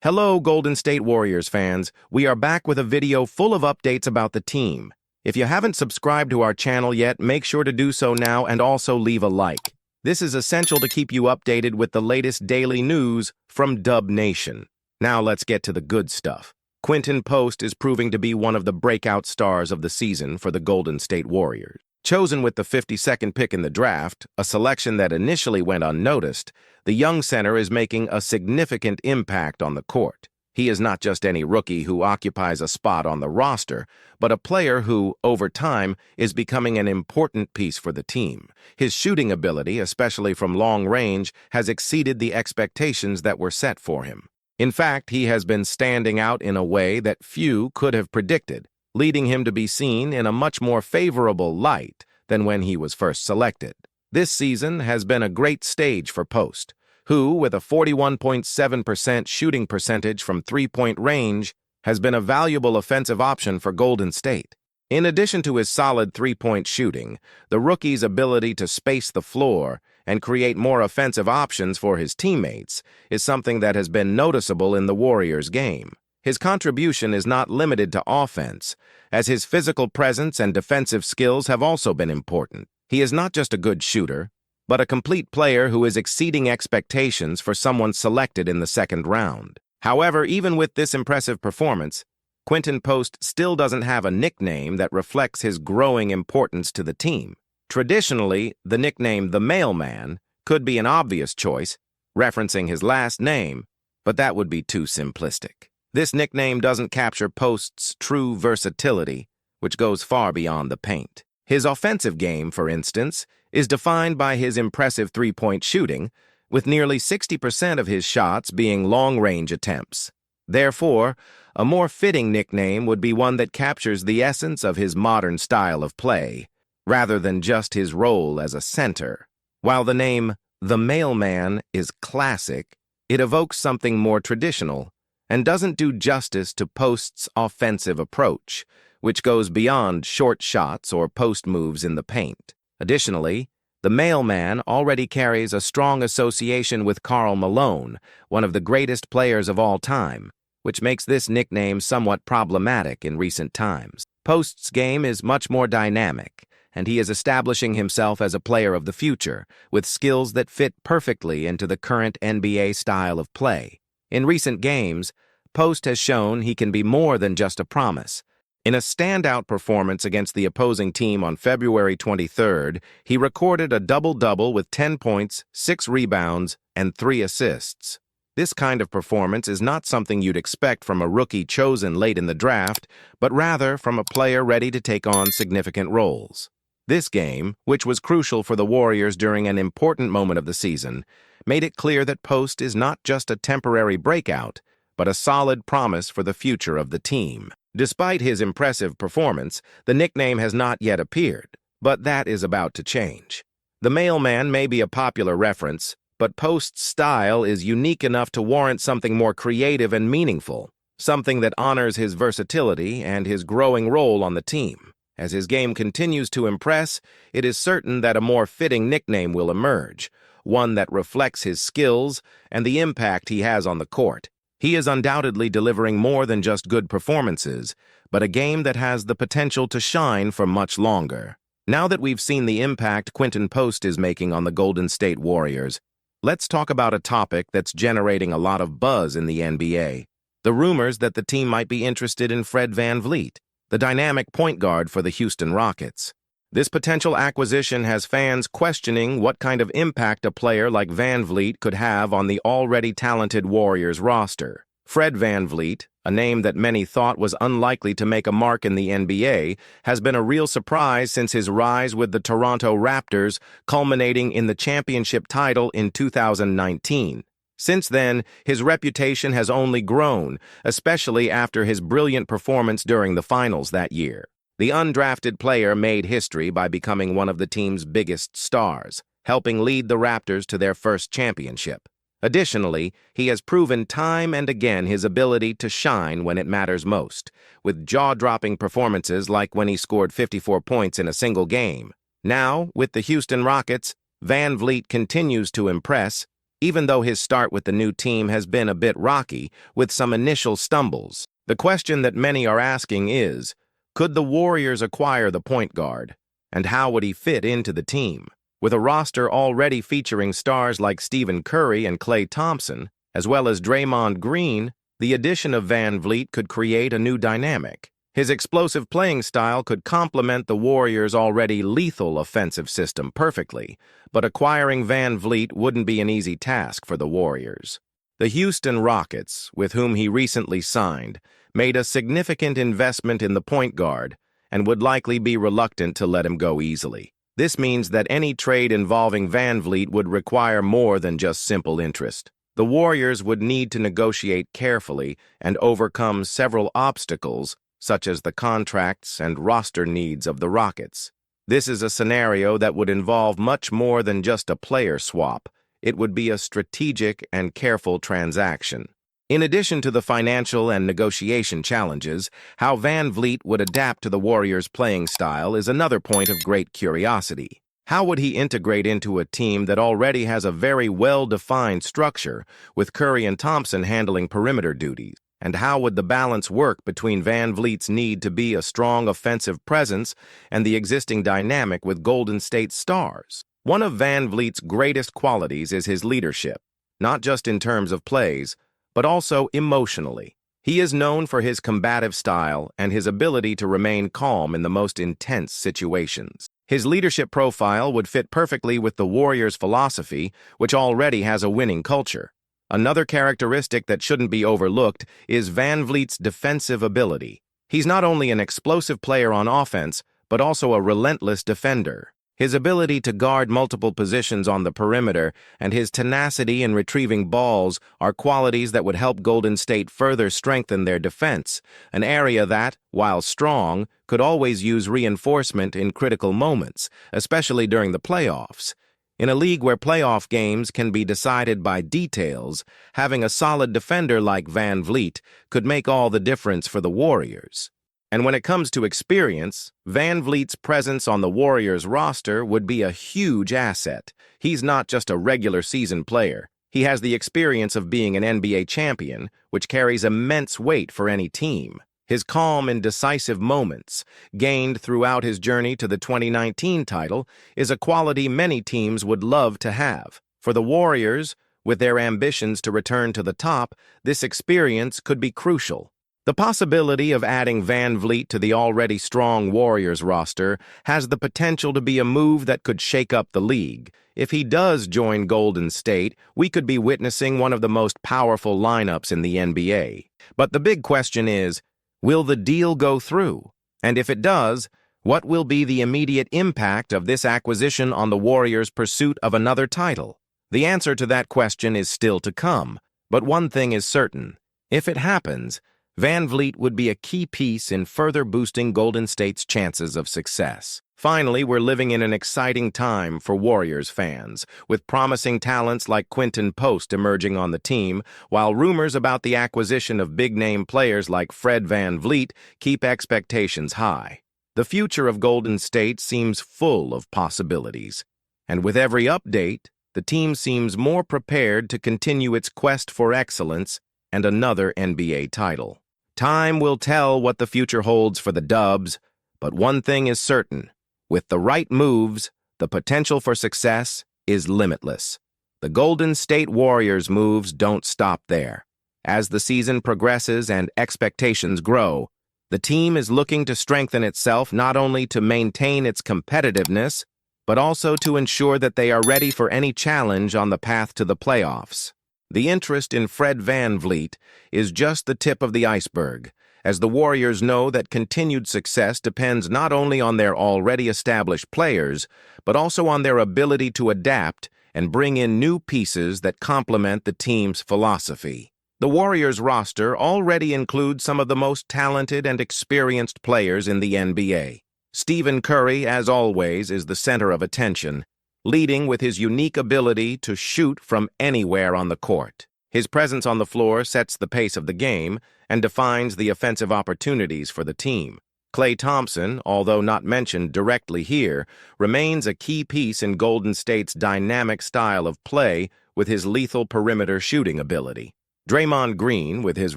Hello, Golden State Warriors fans. We are back with a video full of updates about the team. If you haven't subscribed to our channel yet, make sure to do so now and also leave a like. This is essential to keep you updated with the latest daily news from Dub Nation. Now let's get to the good stuff. Quinton Post is proving to be one of the breakout stars of the season for the Golden State Warriors. Chosen with the 52nd pick in the draft, a selection that initially went unnoticed, the young center is making a significant impact on the court. He is not just any rookie who occupies a spot on the roster, but a player who, over time, is becoming an important piece for the team. His shooting ability, especially from long range, has exceeded the expectations that were set for him. In fact, he has been standing out in a way that few could have predicted, leading him to be seen in a much more favorable light than when he was first selected. This season has been a great stage for Post, who, with a 41.7% shooting percentage from three-point range, has been a valuable offensive option for Golden State. In addition to his solid three-point shooting, the rookie's ability to space the floor and create more offensive options for his teammates is something that has been noticeable in the Warriors' game. His contribution is not limited to offense, as his physical presence and defensive skills have also been important. He is not just a good shooter, but a complete player who is exceeding expectations for someone selected in the second round. However, even with this impressive performance, Quinton Post still doesn't have a nickname that reflects his growing importance to the team. Traditionally, the nickname the Mailman could be an obvious choice, referencing his last name, but that would be too simplistic. This nickname doesn't capture Post's true versatility, which goes far beyond the paint. His offensive game, for instance, is defined by his impressive three-point shooting, with nearly 60% of his shots being long-range attempts. Therefore, a more fitting nickname would be one that captures the essence of his modern style of play, rather than just his role as a center. While the name The Mailman is classic, it evokes something more traditional and doesn't do justice to Post's offensive approach, which goes beyond short shots or post moves in the paint. Additionally, the Mailman already carries a strong association with Karl Malone, one of the greatest players of all time, which makes this nickname somewhat problematic in recent times. Post's game is much more dynamic, and he is establishing himself as a player of the future, with skills that fit perfectly into the current NBA style of play. In recent games, Post has shown he can be more than just a promise. In a standout performance against the opposing team on February 23rd, he recorded a double-double with 10 points, 6 rebounds, and 3 assists. This kind of performance is not something you'd expect from a rookie chosen late in the draft, but rather from a player ready to take on significant roles. This game, which was crucial for the Warriors during an important moment of the season, made it clear that Post is not just a temporary breakout, but a solid promise for the future of the team. Despite his impressive performance, the nickname has not yet appeared, but that is about to change. The Mailman may be a popular reference, but Post's style is unique enough to warrant something more creative and meaningful, something that honors his versatility and his growing role on the team. As his game continues to impress, it is certain that a more fitting nickname will emerge, one that reflects his skills and the impact he has on the court. He is undoubtedly delivering more than just good performances, but a game that has the potential to shine for much longer. Now that we've seen the impact Quinton Post is making on the Golden State Warriors, let's talk about a topic that's generating a lot of buzz in the NBA. The rumors that the team might be interested in Fred VanVleet, the dynamic point guard for the Houston Rockets. This potential acquisition has fans questioning what kind of impact a player like VanVleet could have on the already talented Warriors roster. Fred VanVleet, a name that many thought was unlikely to make a mark in the NBA, has been a real surprise since his rise with the Toronto Raptors, culminating in the championship title in 2019. Since then, his reputation has only grown, especially after his brilliant performance during the finals that year. The undrafted player made history by becoming one of the team's biggest stars, helping lead the Raptors to their first championship. Additionally, he has proven time and again his ability to shine when it matters most, with jaw-dropping performances like when he scored 54 points in a single game. Now, with the Houston Rockets, VanVleet continues to impress, even though his start with the new team has been a bit rocky, with some initial stumbles. The question that many are asking is, could the Warriors acquire the point guard? And how would he fit into the team? With a roster already featuring stars like Stephen Curry and Klay Thompson, as well as Draymond Green, the addition of VanVleet could create a new dynamic. His explosive playing style could complement the Warriors' already lethal offensive system perfectly, but acquiring VanVleet wouldn't be an easy task for the Warriors. The Houston Rockets, with whom he recently signed, made a significant investment in the point guard and would likely be reluctant to let him go easily. This means that any trade involving VanVleet would require more than just simple interest. The Warriors would need to negotiate carefully and overcome several obstacles, such as the contracts and roster needs of the Rockets. This is a scenario that would involve much more than just a player swap. It would be a strategic and careful transaction. In addition to the financial and negotiation challenges, how VanVleet would adapt to the Warriors' playing style is another point of great curiosity. How would he integrate into a team that already has a very well-defined structure, with Curry and Thompson handling perimeter duties? And how would the balance work between VanVleet's need to be a strong offensive presence and the existing dynamic with Golden State's stars? One of VanVleet's greatest qualities is his leadership, not just in terms of plays, but also emotionally. He is known for his combative style and his ability to remain calm in the most intense situations. His leadership profile would fit perfectly with the Warriors' philosophy, which already has a winning culture. Another characteristic that shouldn't be overlooked is VanVleet's defensive ability. He's not only an explosive player on offense, but also a relentless defender. His ability to guard multiple positions on the perimeter and his tenacity in retrieving balls are qualities that would help Golden State further strengthen their defense, an area that, while strong, could always use reinforcement in critical moments, especially during the playoffs. In a league where playoff games can be decided by details, having a solid defender like VanVleet could make all the difference for the Warriors. And when it comes to experience, VanVleet's presence on the Warriors roster would be a huge asset. He's not just a regular season player. He has the experience of being an NBA champion, which carries immense weight for any team. His calm and decisive moments, gained throughout his journey to the 2019 title, is a quality many teams would love to have. For the Warriors, with their ambitions to return to the top, this experience could be crucial. The possibility of adding VanVleet to the already strong Warriors roster has the potential to be a move that could shake up the league. If he does join Golden State, we could be witnessing one of the most powerful lineups in the NBA. But the big question is, will the deal go through? And if it does, what will be the immediate impact of this acquisition on the Warriors' pursuit of another title? The answer to that question is still to come, but one thing is certain. If it happens, VanVleet would be a key piece in further boosting Golden State's chances of success. Finally, we're living in an exciting time for Warriors fans, with promising talents like Quinton Post emerging on the team, while rumors about the acquisition of big-name players like Fred VanVleet keep expectations high. The future of Golden State seems full of possibilities, and with every update, the team seems more prepared to continue its quest for excellence and another NBA title. Time will tell what the future holds for the Dubs, but one thing is certain. With the right moves, the potential for success is limitless. The Golden State Warriors' moves don't stop there. As the season progresses and expectations grow, the team is looking to strengthen itself not only to maintain its competitiveness, but also to ensure that they are ready for any challenge on the path to the playoffs. The interest in Fred VanVleet is just the tip of the iceberg, as the Warriors know that continued success depends not only on their already established players, but also on their ability to adapt and bring in new pieces that complement the team's philosophy. The Warriors roster already includes some of the most talented and experienced players in the NBA. Stephen Curry, as always, is the center of attention, leading with his unique ability to shoot from anywhere on the court. His presence on the floor sets the pace of the game and defines the offensive opportunities for the team. Klay Thompson, although not mentioned directly here, remains a key piece in Golden State's dynamic style of play, with his lethal perimeter shooting ability. Draymond Green, with his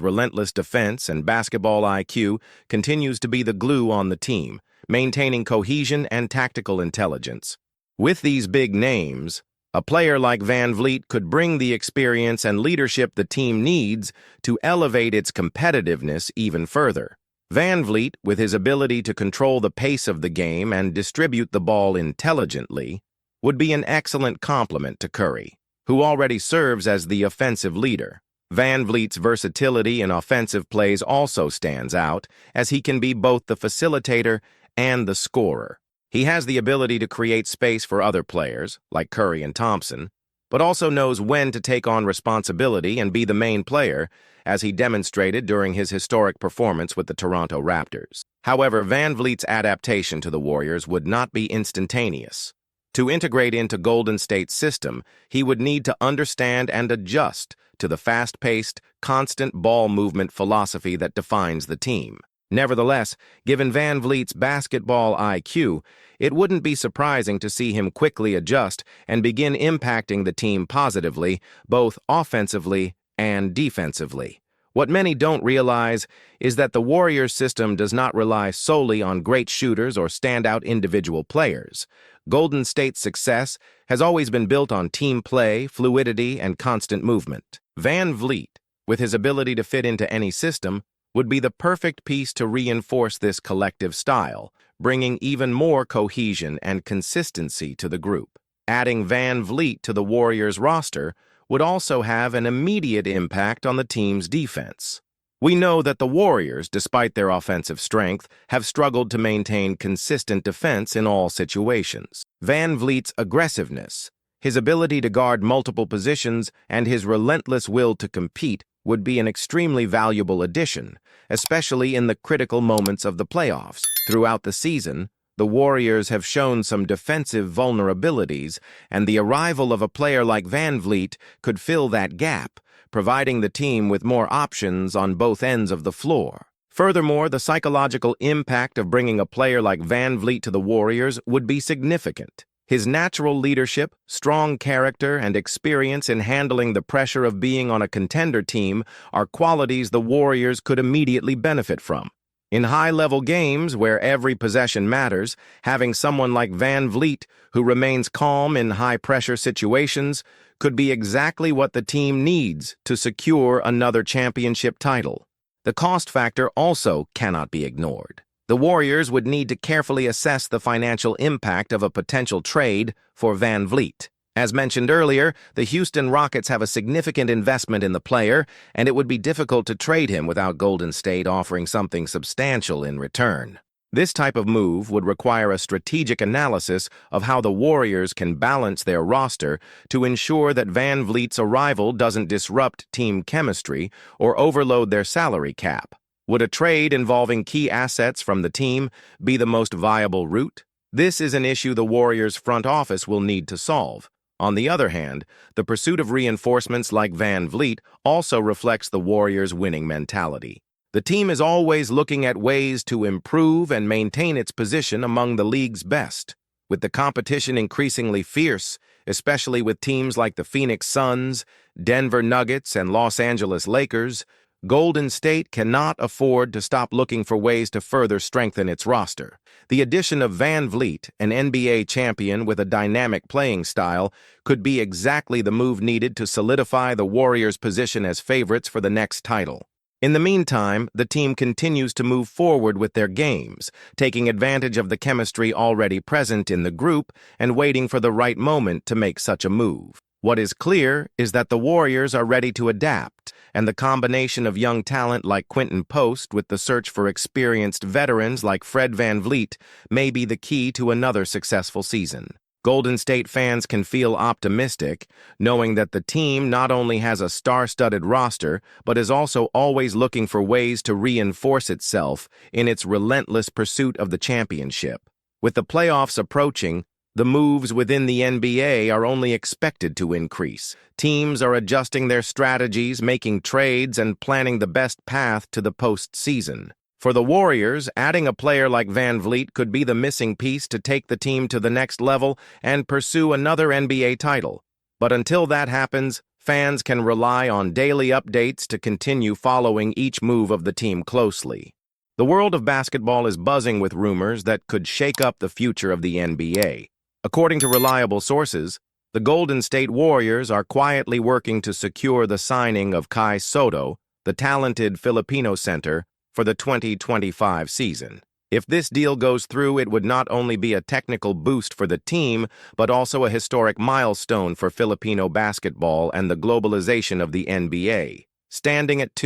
relentless defense and basketball IQ, continues to be the glue on the team, maintaining cohesion and tactical intelligence. With these big names, a player like VanVleet could bring the experience and leadership the team needs to elevate its competitiveness even further. VanVleet, with his ability to control the pace of the game and distribute the ball intelligently, would be an excellent complement to Curry, who already serves as the offensive leader. VanVleet's versatility in offensive plays also stands out, as he can be both the facilitator and the scorer. He has the ability to create space for other players, like Curry and Thompson, but also knows when to take on responsibility and be the main player, as he demonstrated during his historic performance with the Toronto Raptors. However, VanVleet's adaptation to the Warriors would not be instantaneous. To integrate into Golden State's system, he would need to understand and adjust to the fast-paced, constant ball movement philosophy that defines the team. Nevertheless, given VanVleet's basketball IQ, it wouldn't be surprising to see him quickly adjust and begin impacting the team positively, both offensively and defensively. What many don't realize is that the Warriors system does not rely solely on great shooters or standout individual players. Golden State's success has always been built on team play, fluidity, and constant movement. VanVleet, with his ability to fit into any system, would be the perfect piece to reinforce this collective style, bringing even more cohesion and consistency to the group. Adding VanVleet to the Warriors roster would also have an immediate impact on the team's defense. We know that the Warriors, despite their offensive strength, have struggled to maintain consistent defense in all situations. VanVleet's aggressiveness, his ability to guard multiple positions, and his relentless will to compete would be an extremely valuable addition, especially in the critical moments of the playoffs. Throughout the season, the Warriors have shown some defensive vulnerabilities, and the arrival of a player like VanVleet could fill that gap, providing the team with more options on both ends of the floor. Furthermore, the psychological impact of bringing a player like VanVleet to the Warriors would be significant. His natural leadership, strong character, and experience in handling the pressure of being on a contender team are qualities the Warriors could immediately benefit from. In high-level games where every possession matters, having someone like VanVleet, who remains calm in high-pressure situations, could be exactly what the team needs to secure another championship title. The cost factor also cannot be ignored. The Warriors would need to carefully assess the financial impact of a potential trade for VanVleet. As mentioned earlier, the Houston Rockets have a significant investment in the player, and it would be difficult to trade him without Golden State offering something substantial in return. This type of move would require a strategic analysis of how the Warriors can balance their roster to ensure that VanVleet's arrival doesn't disrupt team chemistry or overload their salary cap. Would a trade involving key assets from the team be the most viable route? This is an issue the Warriors' front office will need to solve. On the other hand, the pursuit of reinforcements like VanVleet also reflects the Warriors' winning mentality. The team is always looking at ways to improve and maintain its position among the league's best. With the competition increasingly fierce, especially with teams like the Phoenix Suns, Denver Nuggets, and Los Angeles Lakers, Golden State cannot afford to stop looking for ways to further strengthen its roster. The addition of VanVleet, an NBA champion with a dynamic playing style, could be exactly the move needed to solidify the Warriors' position as favorites for the next title. In the meantime, the team continues to move forward with their games, taking advantage of the chemistry already present in the group and waiting for the right moment to make such a move. What is clear is that the Warriors are ready to adapt, and the combination of young talent like Quinton Post with the search for experienced veterans like Fred VanVleet may be the key to another successful season. Golden State fans can feel optimistic, knowing that the team not only has a star-studded roster, but is also always looking for ways to reinforce itself in its relentless pursuit of the championship. With the playoffs approaching, the moves within the NBA are only expected to increase. Teams are adjusting their strategies, making trades, and planning the best path to the postseason. For the Warriors, adding a player like VanVleet could be the missing piece to take the team to the next level and pursue another NBA title. But until that happens, fans can rely on daily updates to continue following each move of the team closely. The world of basketball is buzzing with rumors that could shake up the future of the NBA. According to reliable sources, the Golden State Warriors are quietly working to secure the signing of Kai Sotto, the talented Filipino center, for the 2025 season. If this deal goes through, it would not only be a technical boost for the team, but also a historic milestone for Filipino basketball and the globalization of the NBA. Standing at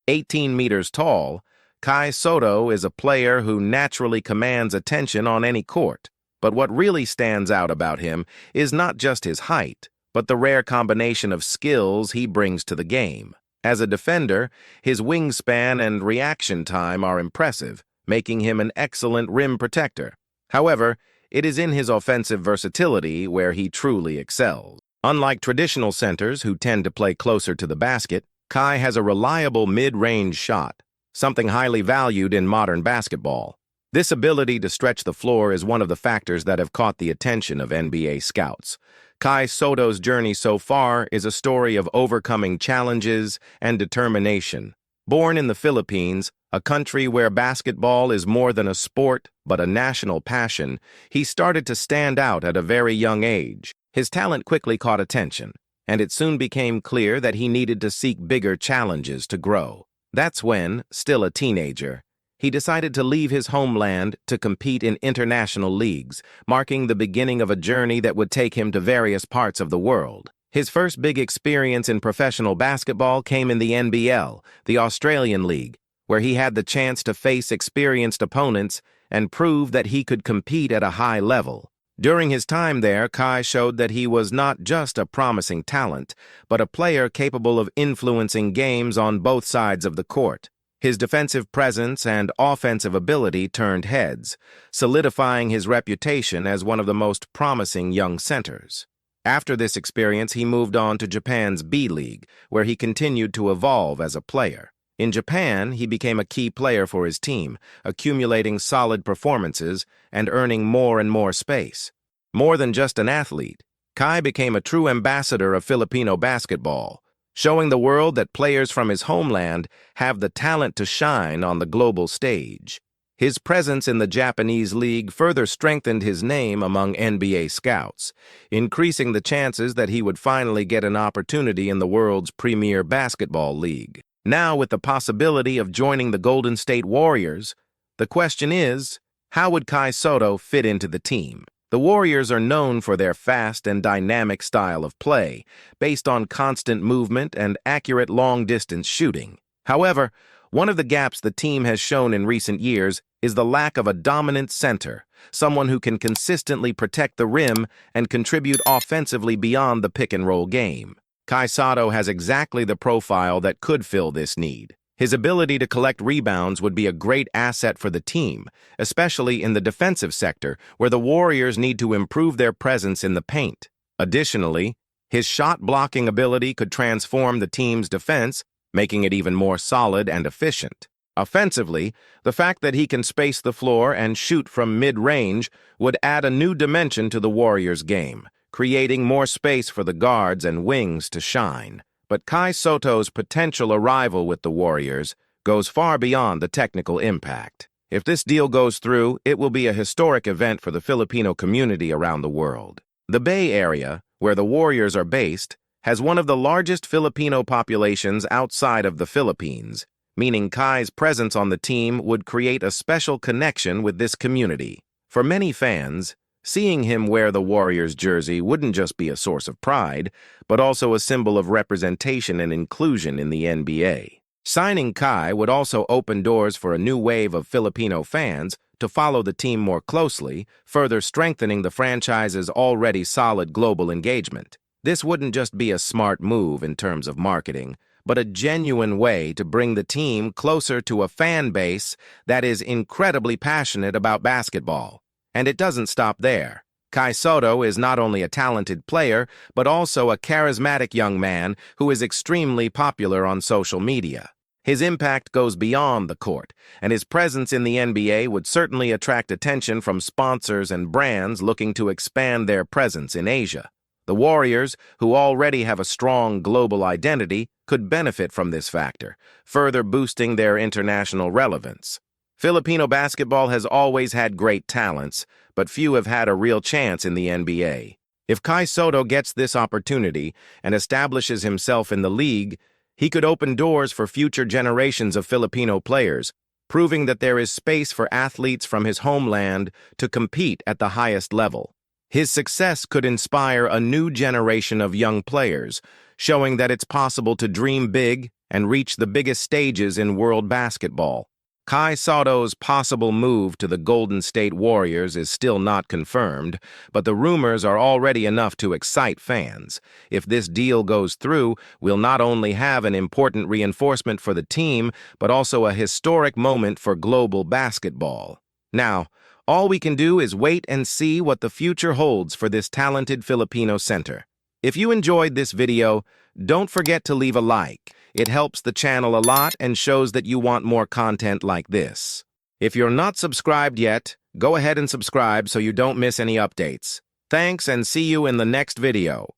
18 meters tall, Kai Sotto is a player who naturally commands attention on any court. But what really stands out about him is not just his height, but the rare combination of skills he brings to the game. As a defender, his wingspan and reaction time are impressive, making him an excellent rim protector. However, it is in his offensive versatility where he truly excels. Unlike traditional centers who tend to play closer to the basket, Kai has a reliable mid-range shot, something highly valued in modern basketball. This ability to stretch the floor is one of the factors that have caught the attention of NBA scouts. Kai Sotto's journey so far is a story of overcoming challenges and determination. Born in the Philippines, a country where basketball is more than a sport but a national passion, he started to stand out at a very young age. His talent quickly caught attention, and it soon became clear that he needed to seek bigger challenges to grow. That's when, still a teenager, he decided to leave his homeland to compete in international leagues, marking the beginning of a journey that would take him to various parts of the world. His first big experience in professional basketball came in the NBL, the Australian League, where he had the chance to face experienced opponents and prove that he could compete at a high level. During his time there, Kai showed that he was not just a promising talent, but a player capable of influencing games on both sides of the court. His defensive presence and offensive ability turned heads, solidifying his reputation as one of the most promising young centers. After this experience, he moved on to Japan's B League, where he continued to evolve as a player. In Japan, he became a key player for his team, accumulating solid performances and earning more and more space. More than just an athlete, Kai became a true ambassador of Filipino basketball, showing the world that players from his homeland have the talent to shine on the global stage. His presence in the Japanese league further strengthened his name among NBA scouts, increasing the chances that he would finally get an opportunity in the world's premier basketball league. Now, with the possibility of joining the Golden State Warriors, the question is, how would Kai Sotto fit into the team? The Warriors are known for their fast and dynamic style of play, based on constant movement and accurate long-distance shooting. However, one of the gaps the team has shown in recent years is the lack of a dominant center, someone who can consistently protect the rim and contribute offensively beyond the pick-and-roll game. Kai Sotto has exactly the profile that could fill this need. His ability to collect rebounds would be a great asset for the team, especially in the defensive sector, where the Warriors need to improve their presence in the paint. Additionally, his shot-blocking ability could transform the team's defense, making it even more solid and efficient. Offensively, the fact that he can space the floor and shoot from mid-range would add a new dimension to the Warriors' game, creating more space for the guards and wings to shine. But Kai Sotto's potential arrival with the Warriors goes far beyond the technical impact. If this deal goes through, it will be a historic event for the Filipino community around the world. The Bay Area, where the Warriors are based, has one of the largest Filipino populations outside of the Philippines, meaning Kai's presence on the team would create a special connection with this community. For many fans, seeing him wear the Warriors jersey wouldn't just be a source of pride, but also a symbol of representation and inclusion in the NBA. Signing Kai would also open doors for a new wave of Filipino fans to follow the team more closely, further strengthening the franchise's already solid global engagement. This wouldn't just be a smart move in terms of marketing, but a genuine way to bring the team closer to a fan base that is incredibly passionate about basketball. And it doesn't stop there. Kai Sotto is not only a talented player, but also a charismatic young man who is extremely popular on social media. His impact goes beyond the court, and his presence in the NBA would certainly attract attention from sponsors and brands looking to expand their presence in Asia. The Warriors, who already have a strong global identity, could benefit from this factor, further boosting their international relevance. Filipino basketball has always had great talents, but few have had a real chance in the NBA. If Kai Sotto gets this opportunity and establishes himself in the league, he could open doors for future generations of Filipino players, proving that there is space for athletes from his homeland to compete at the highest level. His success could inspire a new generation of young players, showing that it's possible to dream big and reach the biggest stages in world basketball. Kai Sotto's possible move to the Golden State Warriors is still not confirmed, but the rumors are already enough to excite fans. If this deal goes through, we'll not only have an important reinforcement for the team, but also a historic moment for global basketball. Now, all we can do is wait and see what the future holds for this talented Filipino center. If you enjoyed this video, don't forget to leave a like. It helps the channel a lot and shows that you want more content like this. If you're not subscribed yet, go ahead and subscribe so you don't miss any updates. Thanks and see you in the next video.